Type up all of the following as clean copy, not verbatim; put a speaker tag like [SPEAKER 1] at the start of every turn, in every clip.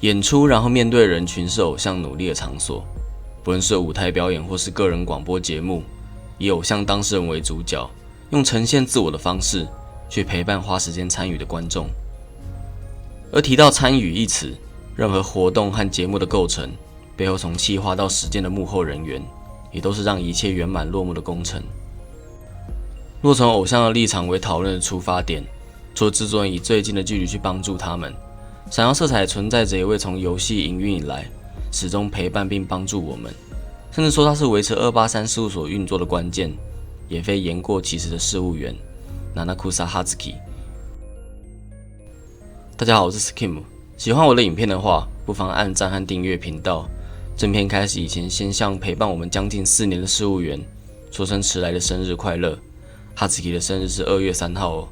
[SPEAKER 1] 演出然后面对人群是偶像努力的场所，不论是舞台表演或是个人广播节目，以偶像当事人为主角，用呈现自我的方式去陪伴花时间参与的观众。而提到参与一词，任何活动和节目的构成，背后从企划到实践的幕后人员，也都是让一切圆满落幕的工程。若从偶像的立场为讨论的出发点，除了制作人以最近的距离去帮助他们，闪耀色彩存在着一位从游戏营运以来始终陪伴并帮助我们，甚至说他是维持283事务所运作的关键，也非言过其实的事务员Nanakusa Hazuki。大家好，我是 Skim， 喜欢我的影片的话，不妨按赞和订阅频道。正片开始以前，先向陪伴我们将近4年的事务员说声迟来的生日快乐。Hazuki 的生日是2月3号哦。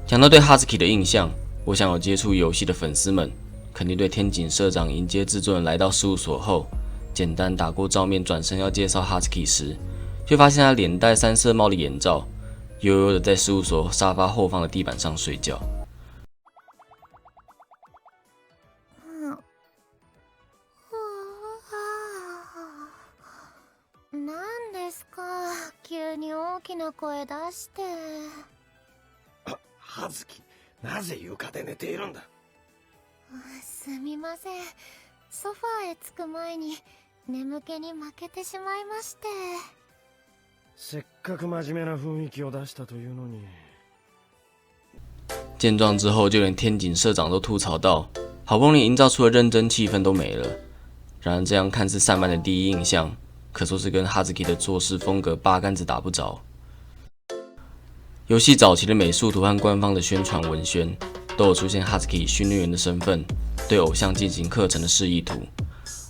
[SPEAKER 1] 讲到对 Hazuki 的印象，我想有接触游戏的粉丝们，肯定对天井社长迎接制作人来到事务所后，简单打过照面转身要介绍 Hazuki 时，却发现他脸戴3色帽的眼罩，悠悠的在事务所沙发后方的地板上睡觉。
[SPEAKER 2] 何ですか、急に大きな声出して。
[SPEAKER 3] 葉月、なぜ床で寝ているんだ。
[SPEAKER 2] すみません、ソファーへ着く前に眠気に負けてしまいまして。
[SPEAKER 3] せっかく真面目な雰囲気を出したというのに。
[SPEAKER 1] 见状之后，就连天井社长都吐槽道：“好不容易营造出的认真气氛都没了。”然而，这样看似散漫的第一印象，可说是跟 Hazuki 的做事风格八竿子打不着。游戏早期的美术图和官方的宣传文宣，都有出现 Hazuki 以训练员的身份对偶像进行课程的示意图。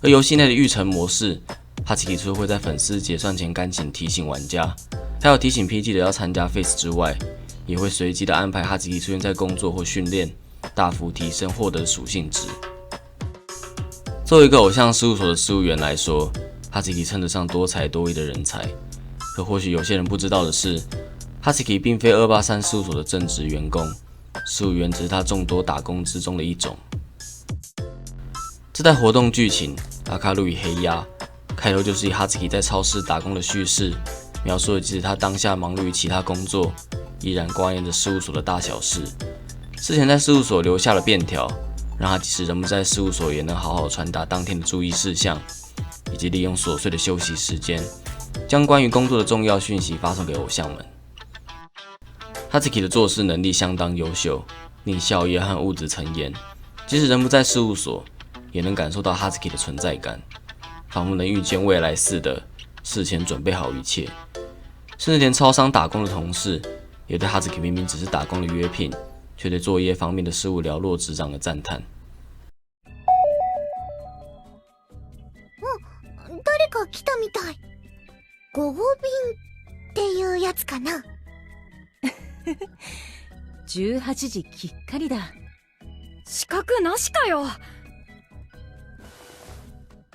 [SPEAKER 1] 而游戏内的育成模式 ，Hazuki 除了会在粉丝结算前赶紧提醒玩家，还有提醒 PG 的要参加 Face 之外，也会随机的安排 Hazuki 出现在工作或训练，大幅提升获得的属性值。作为一个偶像事务所的事务员来说，Hazuki 称得上多才多艺的人才。可或许有些人不知道的是，Hazuki 并非283事务所的正职员工，事务员只是他众多打工之中的一种。这代活动剧情阿卡路与黑鸭开头就是以 Hazuki 在超市打工的叙事，描述了即使他当下忙碌于其他工作，依然挂念着事务所的大小事。之前在事务所留下了便条，让他即使人不在事务所，也能好好传达当天的注意事项，以及利用琐碎的休息时间，将关于工作的重要讯息发送给偶像们。Hazuki 的做事能力相当优秀，令校业和物质层言，即使人不在事务所，也能感受到 Hazuki 的存在感，仿佛能预见未来似的，事前准备好一切。甚至连超商打工的同事，也对 Hazuki 明明只是打工的约聘，却对作业方面的事物了若指掌的赞叹。
[SPEAKER 2] 誰か来たみたい。午後便っていうやつかな。
[SPEAKER 4] 18時きっかりだ。資格なしかよ。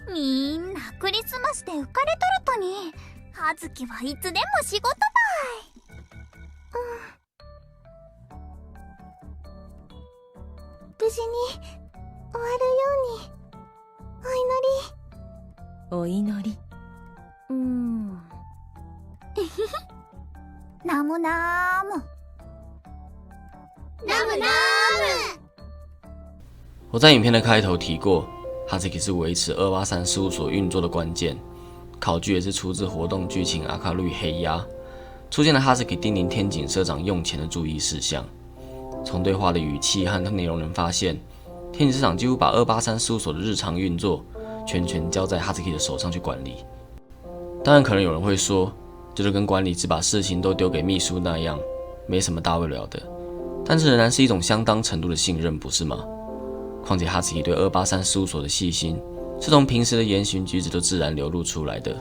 [SPEAKER 2] みんなクリスマスで浮かれとるとに、葉月はいつでも仕事ばい。無事に終わるように
[SPEAKER 4] お祈り。
[SPEAKER 2] ナムナームナムナーム。
[SPEAKER 1] 我在影片的开头提过，Hazuki 是维持283事务所运作的关键。考据也是出自活动剧情阿卡路与黑鸭，出现了 Hazuki 叮咛天井社长用钱的注意事项。从对话的语气和内容能发现，天井社长几乎把283事务所的日常运作全权交在 Hazuki 的手上去管理。当然，可能有人会说，这就跟管理只把事情都丢给秘书那样，没什么大不了的。但这仍然是一种相当程度的信任，不是吗？况且 Hazuki 对283事务所的细心，是从平时的言行举止都自然流露出来的。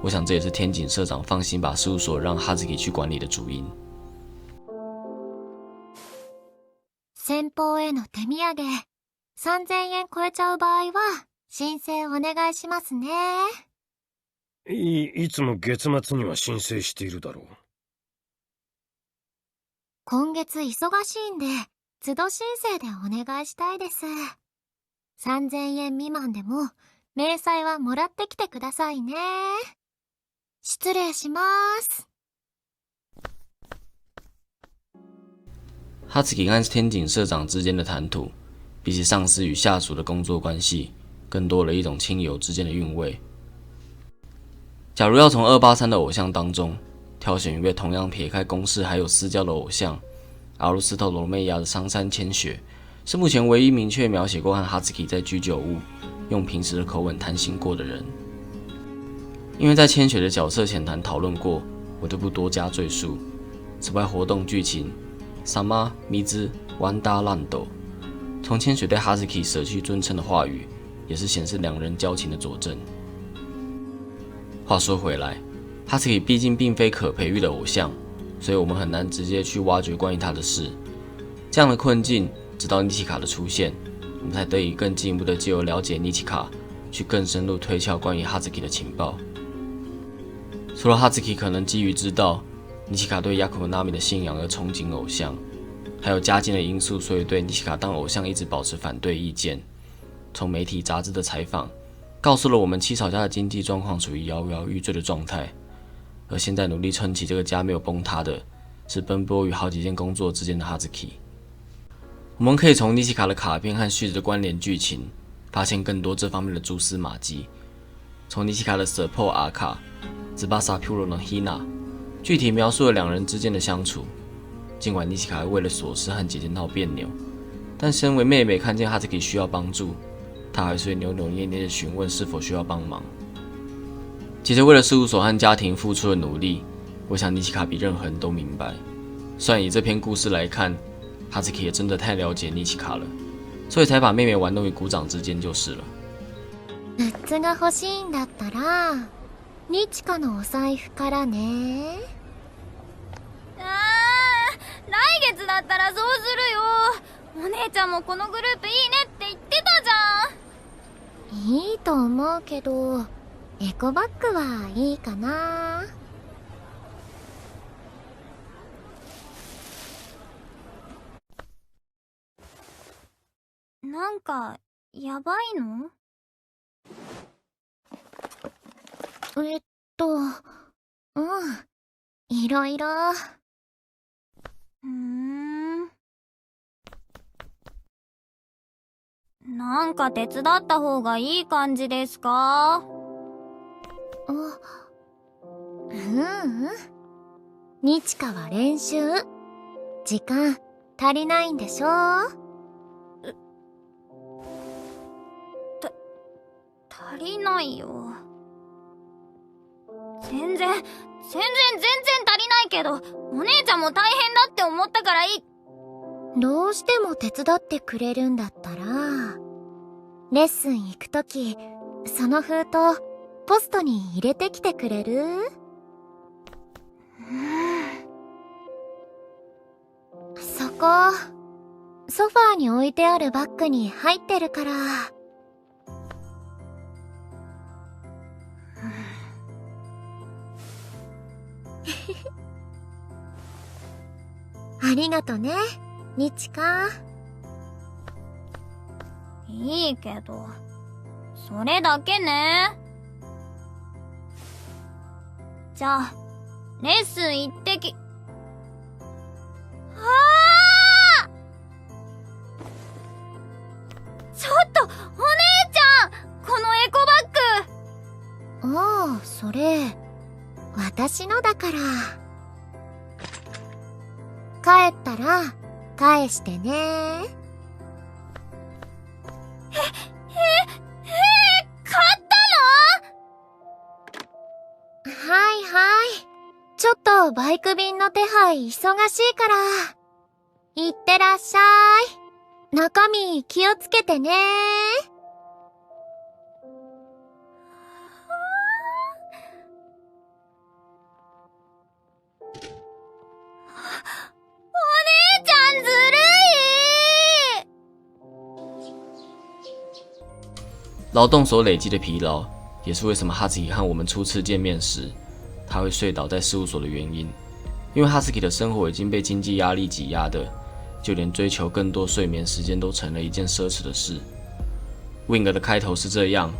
[SPEAKER 1] 我想这也是天井社长放心把事务所让 Hazuki 去管理的主因。
[SPEAKER 2] 先方への手土産、3000円超えちゃう場合は申請お願いしますね。
[SPEAKER 3] いつも月末には申請しているだろう。
[SPEAKER 2] 今月忙しいんで、都度申請でお願いしたいです。3000円未満でも明細はもらってきてくださいね。失礼します。
[SPEAKER 1] 哈兹基和天井社长之间的谈吐，比起上司与下属的工作关系，更多了一种亲友之间的韵味。假如要从283的偶像当中挑选一位同样撇开公事还有私交的偶像，阿鲁斯特罗梅亚的桑山千雪是目前唯一明确描写过和哈兹基在居酒屋用平时的口吻谈心过的人。因为在千雪的角色浅谈讨论过，我就不多加赘述。此外，活动剧情萨玛、米兹、玩达、烂斗，从千雪对哈兹基舍去尊称的话语，也是显示两人交情的佐证。话说回来，哈兹基毕竟并非可培育的偶像，所以我们很难直接去挖掘关于他的事。这样的困境，直到尼奇卡的出现，我们才得以更进一步的藉由了解尼奇卡，去更深入推敲关于哈兹基的情报。除了哈兹基可能基于知道尼奇卡对雅库纳米的信仰而憧憬偶像，还有家境的因素，所以对尼奇卡当偶像一直保持反对意见。从媒体杂志的采访告诉了我们七草家的经济状况处于摇摇欲坠的状态，而现在努力撑起这个家没有崩塌的，是奔波于好几件工作之间的哈兹基。我们可以从尼奇卡的卡片和续着的关联剧情，发现更多这方面的蛛丝马迹。从尼奇卡的 Support 阿卡、紫巴萨 Puro 的 Hina， 具体描述了两人之间的相处。尽管尼奇卡为了琐事和姐姐闹别扭，但身为妹妹看见哈兹基需要帮助，她还是会扭扭捏捏的询问是否需要帮忙。姐姐为了事务所和家庭付出的努力，我想尼奇卡比任何人都明白。虽然以这篇故事来看，哈兹基也真的太了解尼奇卡了，所以才把妹妹玩弄于股掌之间就是了。
[SPEAKER 2] グッズが欲しいんだったら、ニチカのお財布からね。
[SPEAKER 4] 来月だったらそうするよ。お姉ちゃんもこのグループいいねって言ってたじゃん。
[SPEAKER 2] いいと思うけど、エコバッグはいいかな。
[SPEAKER 4] なんかやばいの？
[SPEAKER 2] いろいろ。
[SPEAKER 4] なんか手伝った方がいい感じですか？
[SPEAKER 2] ニチカは練習。時間足りないんでしょ？
[SPEAKER 4] 足りないよ。全然足りないけど、お姉ちゃんも大変だって思ったからいい。
[SPEAKER 2] どうしても手伝ってくれるんだったら、レッスン行くとき、その封筒、ポストに入れてきてくれる？そこ、ソファーに置いてあるバッグに入ってるから。ありがとね、ニチカ。
[SPEAKER 4] いいけど、それだけね。じゃあ、レッスン行ってき。ちょっと、お姉ちゃん！このエコバッグ！
[SPEAKER 2] ああ、それ、私のだから。帰ったら、返してね。
[SPEAKER 4] 買った
[SPEAKER 2] の？はいはい。ちょっとバイク便の手配忙しいから。いってらっしゃい。中身気をつけてね。
[SPEAKER 1] 劳动所累积的疲劳，也是为什么哈兹基和我们初次见面时，他会睡倒在事务所的原因。因为哈兹基的生活已经被经济压力挤压的，就连追求更多睡眠时间都成了一件奢侈的事。Wing 的开头是这样：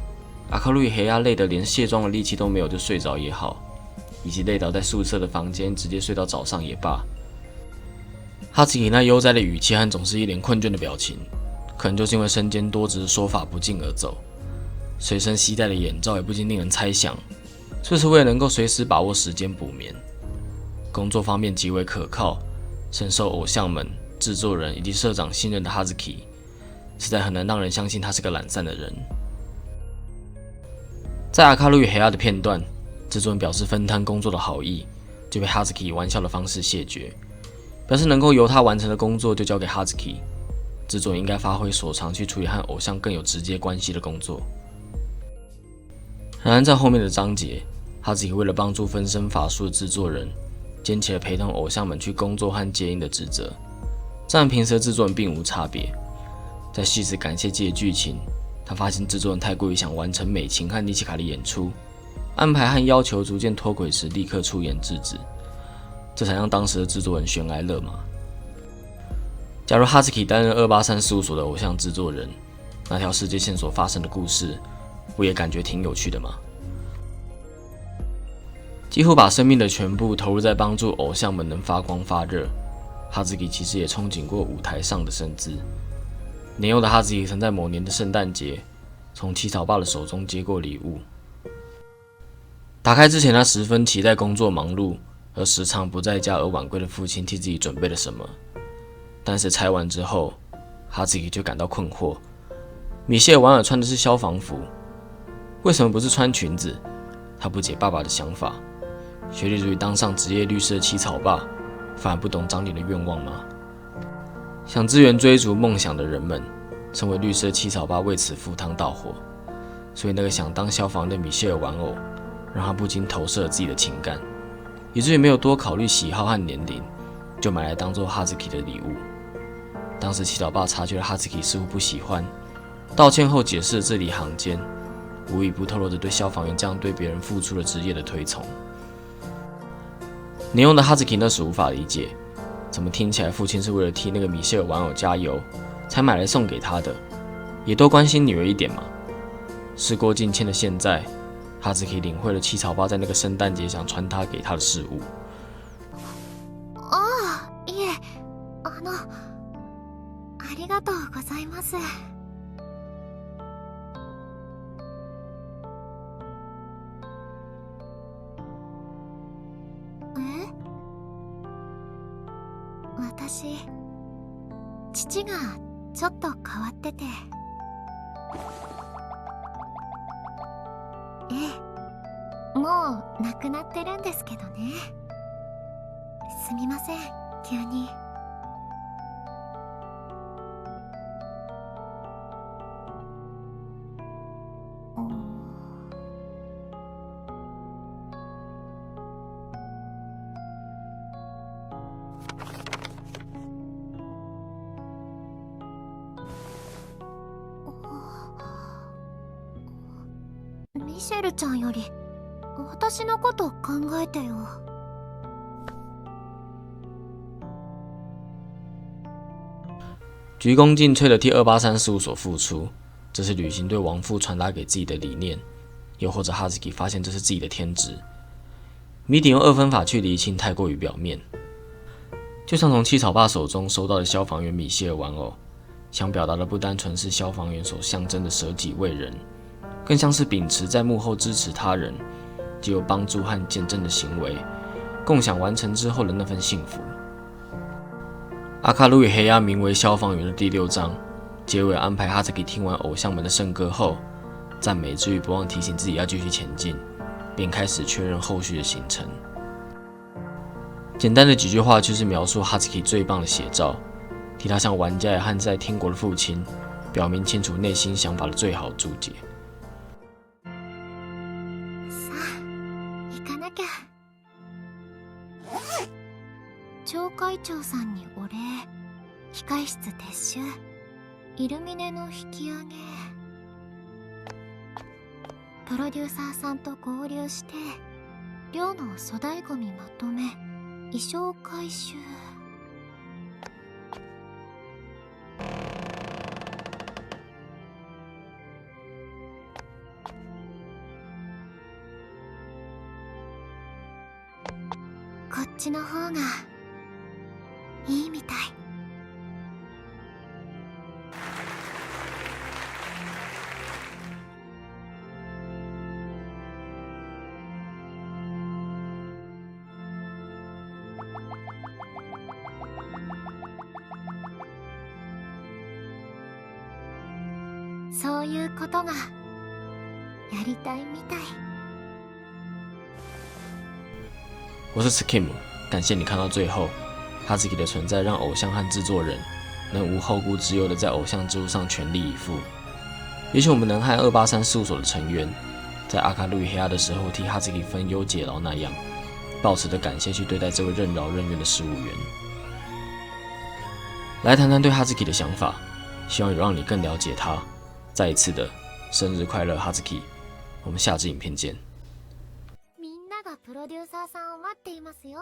[SPEAKER 1] 阿卡路与黑亚累得连卸妆的力气都没有就睡着也好，以及累倒在宿舍的房间直接睡到早上也罢。哈兹基那悠哉的语气和总是一脸困倦的表情，可能就是因为身兼多职，说法不尽而走。随身携带的眼罩也不禁令人猜想，是不是为了能够随时把握时间补眠？工作方面极为可靠，深受偶像们、制作人以及社长信任的哈兹基，实在很难让人相信他是个懒散的人。在阿卡路与黑亚的片段，制作人表示分摊工作的好意，就被哈兹基以玩笑的方式谢绝，表示能够由他完成的工作就交给哈兹基，制作人应该发挥所长去处理和偶像更有直接关系的工作。然而在后面的章节，哈兹基为了帮助分身法术的制作人，肩起了陪同偶像们去工作和接应的职责，这和平时的制作人并无差别。在细思感谢季的剧情，他发现制作人太过于想完成美琴和尼奇卡的演出，安排和要求逐渐脱轨时立刻出演制止，这才让当时的制作人悬崖勒马。假如哈兹基担任283事务所的偶像制作人，那条世界线所发生的故事，我也感觉挺有趣的嘛。几乎把生命的全部投入在帮助偶像们能发光发热，哈兹基其实也憧憬过舞台上的身姿。年幼的哈兹基曾在某年的圣诞节，从七草爸的手中接过礼物。打开之前，他十分期待工作忙碌而时常不在家而晚归的父亲替自己准备了什么。但是拆完之后，哈兹基就感到困惑。米歇尔·瓦尔穿的是消防服，为什么不是穿裙子？他不解爸爸的想法。学历主义当上职业律师的七草爸，反而不懂长脸的愿望吗？想支援追逐梦想的人们，成为律师的七草爸为此赴汤蹈火。所以那个想当消防员的米歇尔玩偶，让他不禁投射了自己的情感，以至于没有多考虑喜好和年龄，就买来当做哈兹基的礼物。当时七草爸察觉了哈兹基似乎不喜欢，道歉后解释了字里行间，无一不透露着对消防员这样对别人付出了职业的推崇。年幼的哈兹基那时无法理解，怎么听起来父亲是为了替那个米歇尔玩偶加油，才买来送给他的，也多关心女儿一点嘛。时过境迁的现在，哈兹基领会了七草爸在那个圣诞节想传达给他的事物。
[SPEAKER 2] いえ、ありがとうございます。私、父がちょっと変わってて。ええ、もう亡くなってるんですけどね。すみません、急に。ミシェルちゃんより私のこと考えてよ。
[SPEAKER 1] 鞠躬尽瘁的替283事务所付出，这是旅行对亡父传达给自己的理念，又或者哈兹基发现这是自己的天职。谜底用2分法去厘清太过于表面，就像从七草爸手中收到的消防员米歇尔玩偶，想表达的不单纯是消防员所象征的舍己为人，更像是秉持在幕后支持他人，藉由帮助和见证的行为，共享完成之后的那份幸福。阿卡鲁与黑亚名为消防员的第6章，结尾安排哈兹基听完偶像们的圣歌后，赞美之余不忘提醒自己要继续前进，并开始确认后续的行程。简单的几句话就是描述哈兹基最棒的写照，替他向玩家也和在天国的父亲表明清楚内心想法的最好注解。
[SPEAKER 2] さあ、行かなきゃ。町会長さんにお礼、控室撤収、イルミネの引き上げ。プロデューサーさんと合流して、寮の粗大ゴミまとめ、衣装回収。ちの方がいいみたい。そういうことがやりたいみたい。
[SPEAKER 1] 我是 Skim， 感谢你看到最后。哈兹基的存在让偶像和制作人能无后顾之忧的在偶像之路上全力以赴。也许我们能和283事务所的成员，在阿卡路与黑亚的时候替哈兹基分忧解劳那样，抱持着感谢去对待这位任劳任怨的事务员。来谈谈对哈兹基的想法，希望有让你更了解他。再一次的生日快乐，哈兹基！我们下支影片见。
[SPEAKER 2] みんながプロデューサーさんを待っていますよ。